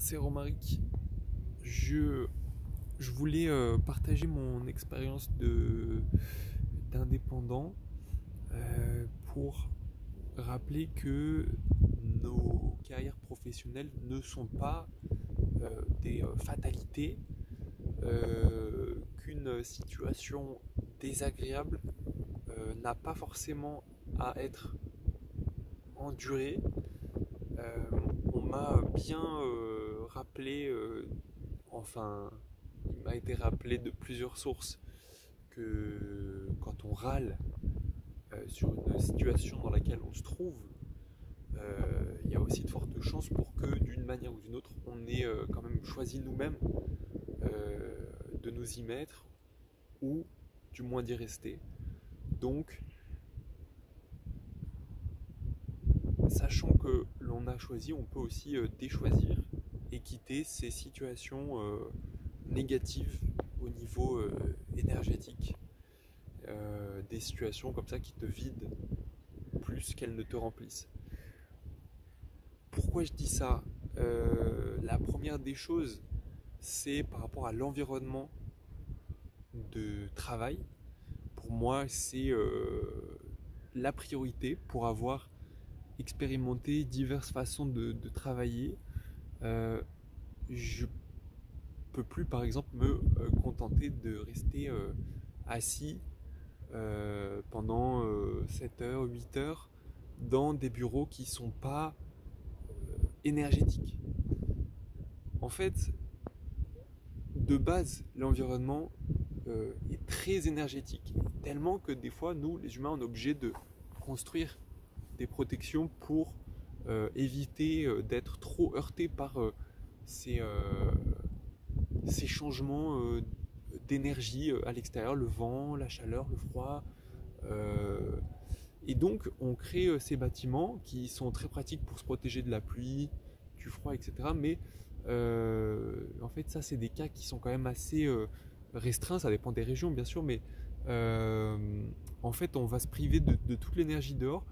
c'est Romaric. Je voulais partager mon expérience d'indépendant pour rappeler que nos carrières professionnelles ne sont pas des fatalités, qu'une situation désagréable n'a pas forcément à être endurée. On m'a bien rappelé, enfin, il m'a été rappelé de plusieurs sources que quand on râle sur une situation dans laquelle on se trouve, il y a aussi de fortes chances pour que d'une manière ou d'une autre, on ait quand même choisi nous-mêmes de nous y mettre ou du moins d'y rester. Donc, sachant que l'on a choisi, on peut aussi déchoisir et quitter ces situations négatives au niveau énergétique. Des situations comme ça qui te vident plus qu'elles ne te remplissent. Pourquoi je dis ça? La première des choses, c'est par rapport à l'environnement de travail. Pour moi, c'est la priorité pour avoir expérimenté diverses façons de travailler. Je peux plus, par exemple, me contenter de rester assis pendant 7 heures, 8 heures dans des bureaux qui sont pas énergétiques. En fait, de base, l'environnement est très énergétique, tellement que des fois, nous, les humains, on est obligés de construire des protections pour éviter d'être trop heurtés par ces changements d'énergie à l'extérieur, le vent, la chaleur, le froid. Et donc, on crée ces bâtiments qui sont très pratiques pour se protéger de la pluie, du froid, etc. Mais en fait, ça, c'est des cas qui sont quand même assez restreints. Ça dépend des régions, bien sûr, mais en fait, on va se priver de toute l'énergie dehors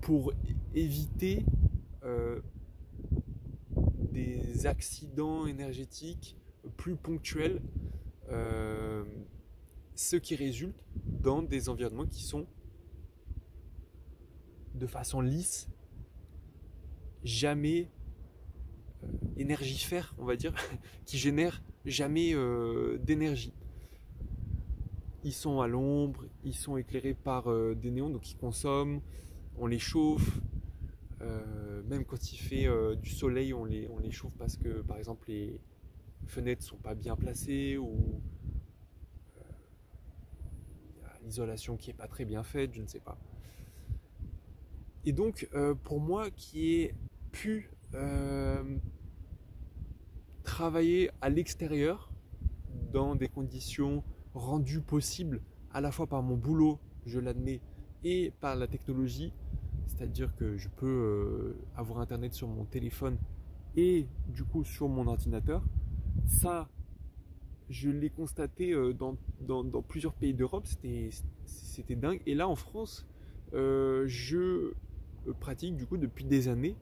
pour éviter des accidents énergétiques plus ponctuels, ce qui résulte dans des environnements qui sont de façon lisse, jamais énergifères, on va dire, qui génèrent jamais d'énergie. Ils sont à l'ombre, ils sont éclairés par des néons, donc ils consomment, on les chauffe. Même quand il fait du soleil, on les chauffe parce que, par exemple, les fenêtres sont pas bien placées ou y a l'isolation qui est pas très bien faite, je ne sais pas. Et donc, pour moi, qui ai pu travailler à l'extérieur dans des conditions rendues possibles à la fois par mon boulot, je l'admets, et par la technologie, c'est-à-dire que je peux avoir internet sur mon téléphone et du coup sur mon ordinateur. Ça, je l'ai constaté dans plusieurs pays d'Europe, c'était dingue. Et là en France, je pratique du coup depuis des années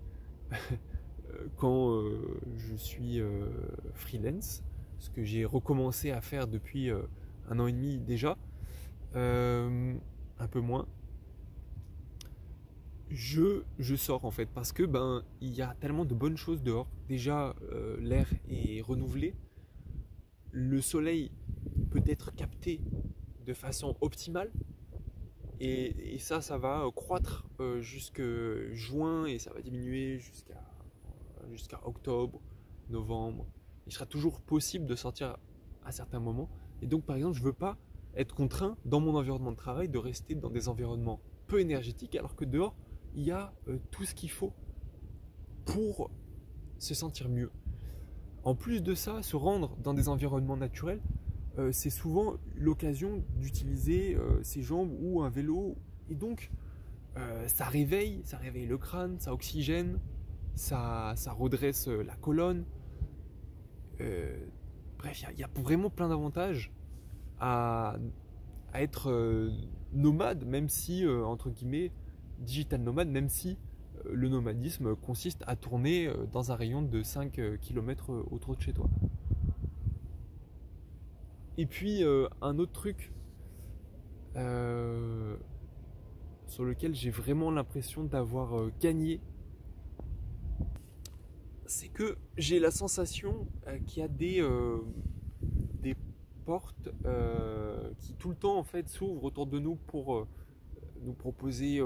quand je suis freelance, ce que j'ai recommencé à faire depuis 1 an et demi déjà, un peu moins. Je sors en fait parce que il y a tellement de bonnes choses dehors. Déjà l'air est renouvelé, le soleil peut être capté de façon optimale et ça va croître jusqu'à juin et ça va diminuer jusqu'à octobre, novembre. Il sera toujours possible de sortir à certains moments et donc par exemple je veux pas être contraint dans mon environnement de travail de rester dans des environnements peu énergétiques alors que dehors il y a tout ce qu'il faut pour se sentir mieux. En plus de ça, se rendre dans des environnements naturels, c'est souvent l'occasion d'utiliser ses jambes ou un vélo. Et donc, ça réveille le crâne, ça oxygène, ça redresse la colonne. Bref, il y a vraiment plein d'avantages à être nomade, même si, entre guillemets, digital nomade, même si le nomadisme consiste à tourner dans un rayon de 5 km autour de chez toi. Et puis un autre truc sur lequel j'ai vraiment l'impression d'avoir gagné, c'est que j'ai la sensation qu'il y a des portes qui tout le temps en fait s'ouvrent autour de nous pour nous proposer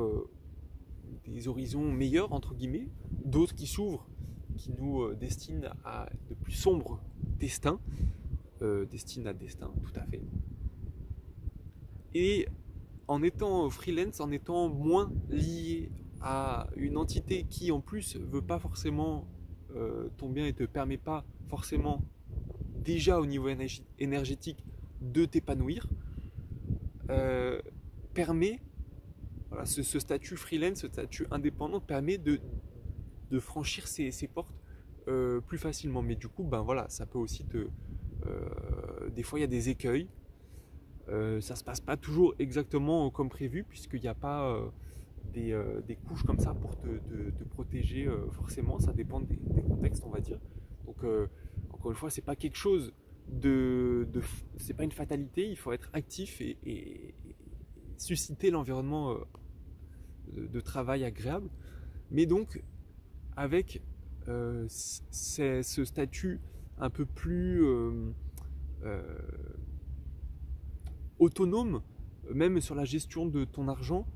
des horizons meilleurs entre guillemets, d'autres qui s'ouvrent, qui nous destinent à de plus sombres destins, destinent à destin, tout à fait. Et en étant freelance, en étant moins lié à une entité qui en plus veut pas forcément ton bien et te permet pas forcément déjà au niveau énergétique de t'épanouir, permet, voilà, ce statut freelance, ce statut indépendant permet de franchir ces portes plus facilement. Mais du coup, ben voilà, ça peut aussi des fois il y a des écueils. Ça se passe pas toujours exactement comme prévu puisqu'il n'y a pas des couches comme ça pour te protéger forcément. Ça dépend des contextes, on va dire. Donc encore une fois, c'est pas quelque chose c'est pas une fatalité. Il faut être actif et susciter l'environnement de travail agréable. Mais donc avec ce statut un peu plus autonome, même sur la gestion de ton argent,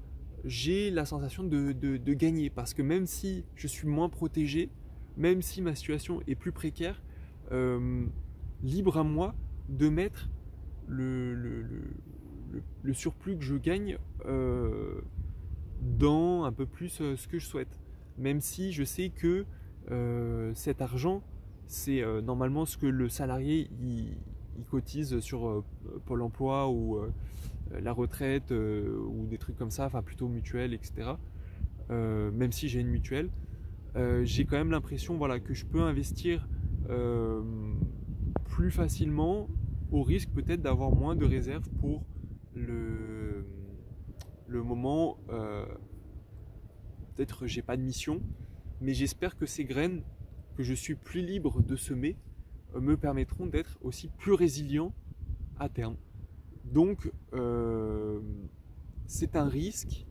j'ai la sensation de gagner parce que même si je suis moins protégé, même si ma situation est plus précaire, libre à moi de mettre le surplus que je gagne dans un peu plus ce que je souhaite. Même si je sais que cet argent, c'est normalement ce que le salarié il cotise sur Pôle emploi ou la retraite ou des trucs comme ça, enfin plutôt mutuelle, etc. Même si j'ai une mutuelle, j'ai quand même l'impression voilà, que je peux investir plus facilement au risque peut-être d'avoir moins de réserves pour le moment. Peut-être j'ai pas de mission, mais j'espère que ces graines que je suis plus libre de semer me permettront d'être aussi plus résilient à terme. Donc c'est un risque,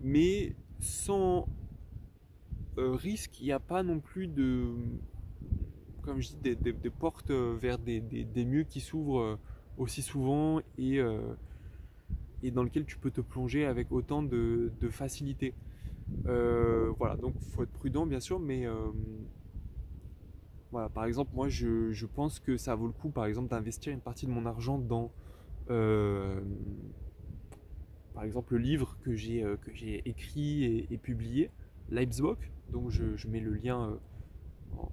mais sans risque, il n'y a pas non plus comme je dis, des portes vers des murs qui s'ouvrent aussi souvent et dans lequel tu peux te plonger avec autant de facilité. Voilà, donc il faut être prudent bien sûr, mais voilà, par exemple, moi je pense que ça vaut le coup, par exemple, d'investir une partie de mon argent dans, par exemple, le livre que j'ai écrit et publié, Leipzig. Donc je mets le lien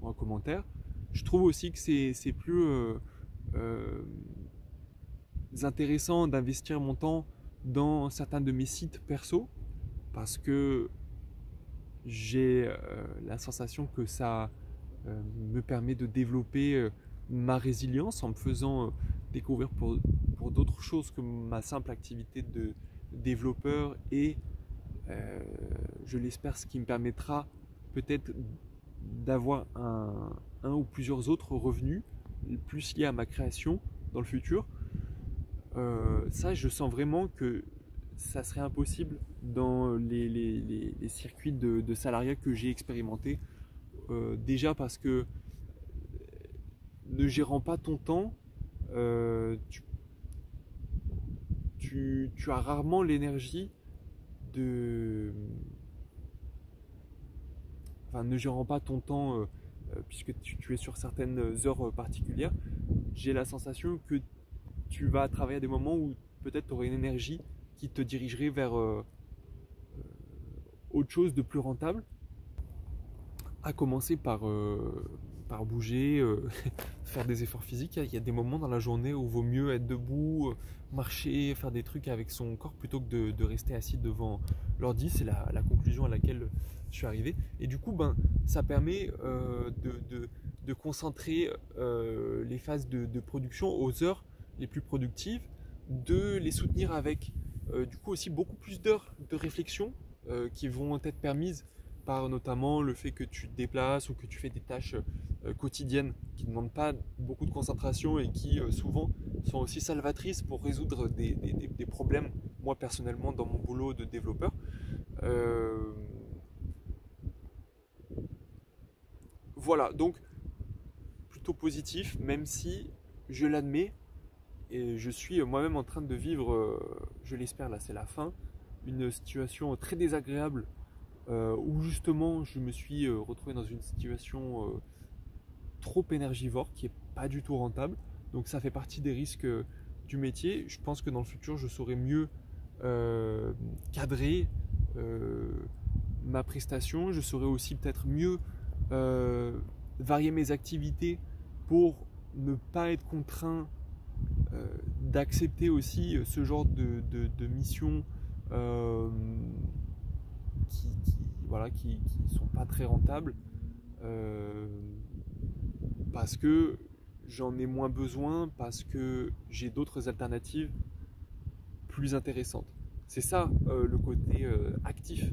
en commentaire. Je trouve aussi que c'est plus intéressant d'investir mon temps dans certains de mes sites perso parce que j'ai la sensation que ça me permet de développer ma résilience en me faisant découvrir pour d'autres choses que ma simple activité de développeur et je l'espère ce qui me permettra peut-être d'avoir un ou plusieurs autres revenus plus liés à ma création dans le futur. Ça je sens vraiment que ça serait impossible dans les circuits de salariat que j'ai expérimenté. Déjà parce que ne gérant pas ton temps, tu as rarement l'énergie enfin, ne gérant pas ton temps puisque tu es sur certaines heures particulières, j'ai la sensation que tu vas travailler à des moments où peut-être tu aurais une énergie qui te dirigerait vers autre chose de plus rentable, à commencer par bouger, faire des efforts physiques. Il y a des moments dans la journée où il vaut mieux être debout, marcher, faire des trucs avec son corps plutôt que de rester assis devant l'ordi. C'est la conclusion à laquelle je suis arrivé. Et du coup, ça permet de concentrer les phases de production aux heures les plus productives, de les soutenir avec du coup aussi beaucoup plus d'heures de réflexion qui vont être permises par notamment le fait que tu te déplaces ou que tu fais des tâches quotidiennes qui ne demandent pas beaucoup de concentration et qui souvent sont aussi salvatrices pour résoudre des problèmes, moi personnellement dans mon boulot de développeur. Voilà, donc plutôt positif, même si je l'admets, et je suis moi-même en train de vivre, je l'espère, là c'est la fin, une situation très désagréable où justement je me suis retrouvé dans une situation trop énergivore qui est pas du tout rentable. Donc ça fait partie des risques du métier. Je pense que dans le futur je saurai mieux cadrer ma prestation. Je saurai aussi peut-être mieux varier mes activités pour ne pas être contraint d'accepter aussi ce genre de missions voilà, qui sont pas très rentables parce que j'en ai moins besoin, parce que j'ai d'autres alternatives plus intéressantes. C'est ça le côté actif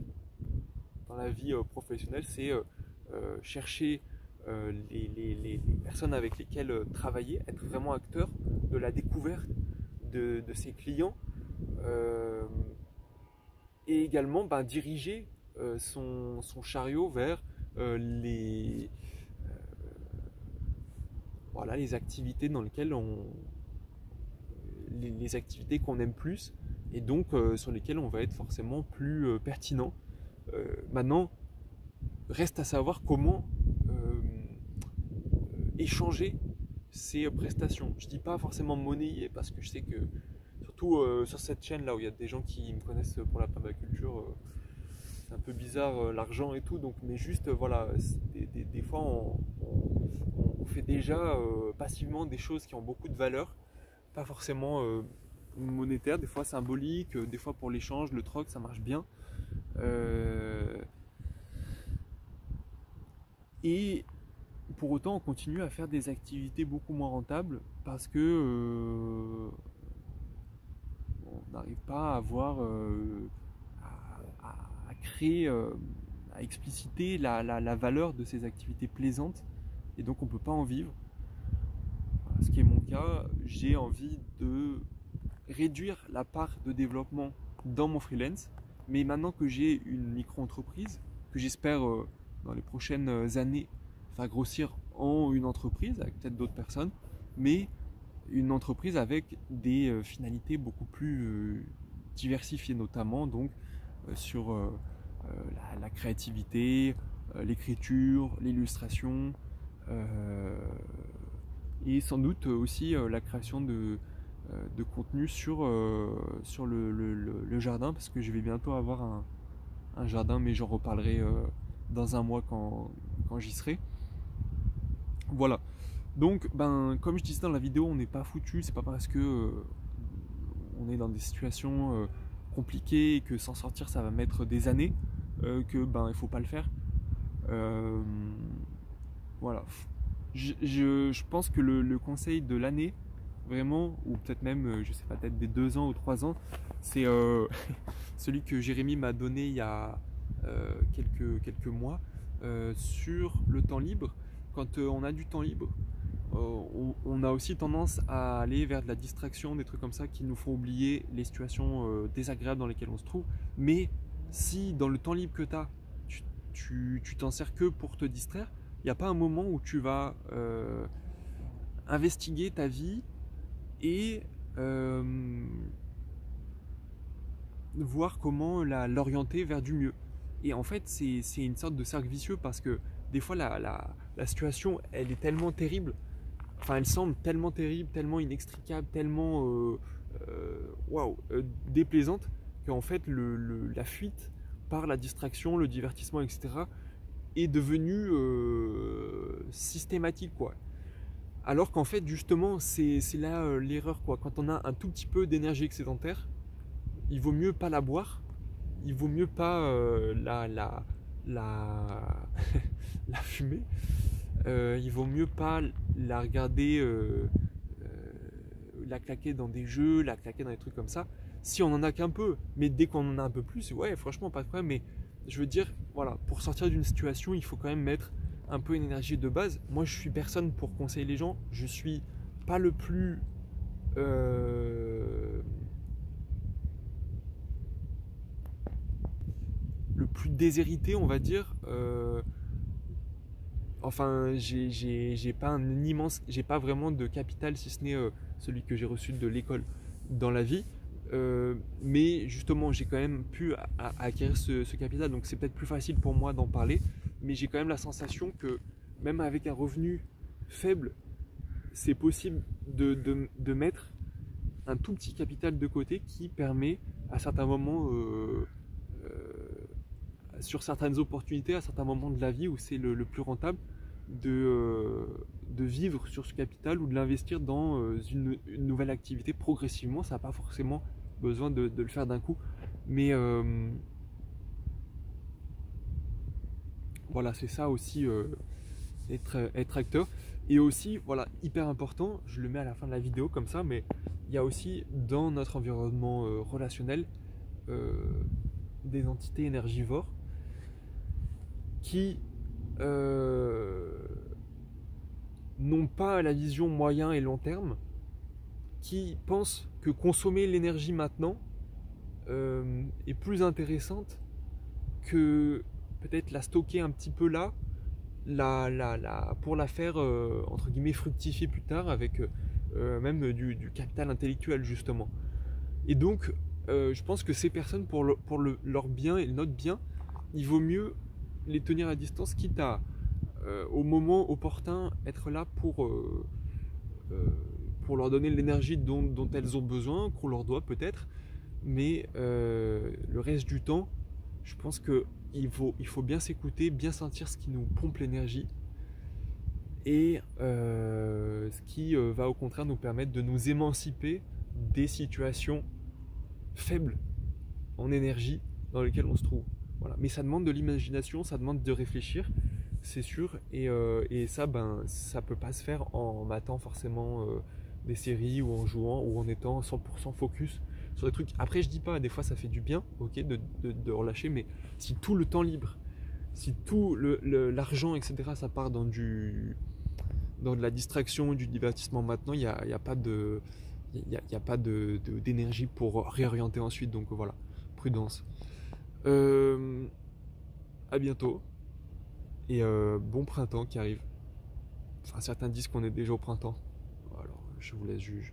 dans la vie professionnelle, c'est chercher les personnes avec lesquelles travailler, être vraiment acteur de la découverte de ses clients et également diriger son chariot vers voilà, les activités dans lesquelles les activités qu'on aime plus et donc sur lesquelles on va être forcément plus pertinent. Maintenant, reste à savoir comment échanger ces prestations. Je dis pas forcément monnayer parce que je sais que surtout sur cette chaîne là où il y a des gens qui me connaissent pour la permaculture, c'est un peu bizarre l'argent et tout, donc mais juste voilà, des fois on fait déjà passivement des choses qui ont beaucoup de valeur, pas forcément monétaire, des fois symbolique, des fois pour l'échange, le troc ça marche bien. Et pour autant, on continue à faire des activités beaucoup moins rentables parce que on n'arrive pas à avoir, à créer, à expliciter la valeur de ces activités plaisantes et donc on ne peut pas en vivre. Ce qui est mon cas, j'ai envie de réduire la part de développement dans mon freelance, mais maintenant que j'ai une micro-entreprise, que j'espère dans les prochaines années faire grossir en une entreprise avec peut-être d'autres personnes, mais une entreprise avec des finalités beaucoup plus diversifiées, notamment donc sur la créativité, l'écriture, l'illustration et sans doute aussi la création de contenu sur le jardin, parce que je vais bientôt avoir un jardin, mais j'en reparlerai dans un mois quand j'y serai. Voilà. Donc, comme je disais dans la vidéo, on n'est pas foutu. C'est pas parce que on est dans des situations compliquées et que s'en sortir ça va mettre des années que il faut pas le faire. Voilà. Je pense que le conseil de l'année, vraiment, ou peut-être même, je sais pas, peut-être des 2 ans ou 3 ans, c'est celui que Jérémy m'a donné il y a quelques mois sur le temps libre. Quand on a du temps libre, on a aussi tendance à aller vers de la distraction, des trucs comme ça qui nous font oublier les situations désagréables dans lesquelles on se trouve. Mais si dans le temps libre que tu t'en sers que pour te distraire, il n'y a pas un moment où tu vas investiguer ta vie et voir comment l'orienter vers du mieux. Et en fait, c'est une sorte de cercle vicieux parce que des fois, la situation, elle est tellement terrible, enfin, elle semble tellement terrible, tellement inextricable, tellement déplaisante, qu'en fait, la fuite par la distraction, le divertissement, etc., est devenue systématique, quoi. Alors qu'en fait, justement, c'est là l'erreur, quoi. Quand on a un tout petit peu d'énergie excédentaire, il vaut mieux pas la boire, il vaut mieux pas la fumer, il vaut mieux pas la regarder, la claquer dans des jeux, la claquer dans des trucs comme ça, si on en a qu'un peu. Mais dès qu'on en a un peu plus, ouais, franchement, pas de problème, mais je veux dire, voilà, pour sortir d'une situation, il faut quand même mettre un peu une énergie de base. Moi, je suis personne pour conseiller les gens. Je suis pas le plus déshérité, on va dire. Enfin, j'ai pas un immense, j'ai pas vraiment de capital si ce n'est celui que j'ai reçu de l'école dans la vie. Mais justement, j'ai quand même pu acquérir ce capital, donc c'est peut-être plus facile pour moi d'en parler. Mais j'ai quand même la sensation que même avec un revenu faible, c'est possible de mettre un tout petit capital de côté qui permet à certains moments, sur certaines opportunités, à certains moments de la vie où c'est le plus rentable, de vivre sur ce capital ou de l'investir dans une nouvelle activité progressivement. Ça n'a pas forcément besoin de le faire d'un coup. Mais voilà, c'est ça aussi, être acteur. Et aussi, voilà, hyper important, je le mets à la fin de la vidéo comme ça, mais il y a aussi dans notre environnement relationnel euh, des entités énergivores qui n'ont pas la vision moyen et long terme, qui pensent que consommer l'énergie maintenant est plus intéressante que peut-être la stocker un petit peu là, pour la faire entre guillemets fructifier plus tard avec même du capital intellectuel justement. Et donc je pense que ces personnes leur bien et notre bien, il vaut mieux les tenir à distance, quitte à au moment opportun être là pour leur donner l'énergie dont elles ont besoin, qu'on leur doit peut-être, mais le reste du temps, je pense qu'il faut bien s'écouter, bien sentir ce qui nous pompe l'énergie et ce qui va au contraire nous permettre de nous émanciper des situations faibles en énergie dans lesquelles on se trouve. Voilà. Mais ça demande de l'imagination, ça demande de réfléchir, c'est sûr, et ça, ça peut pas se faire en matant forcément des séries ou en jouant ou en étant 100% focus sur des trucs. Après, je dis pas, des fois ça fait du bien, ok, de relâcher, mais si tout le temps libre, si tout l'argent, etc., ça part dans de la distraction, du divertissement maintenant, il n'y a pas d'énergie pour réorienter ensuite, donc voilà, prudence. À bientôt, et bon printemps qui arrive. Enfin, certains disent qu'on est déjà au printemps, alors je vous laisse juger.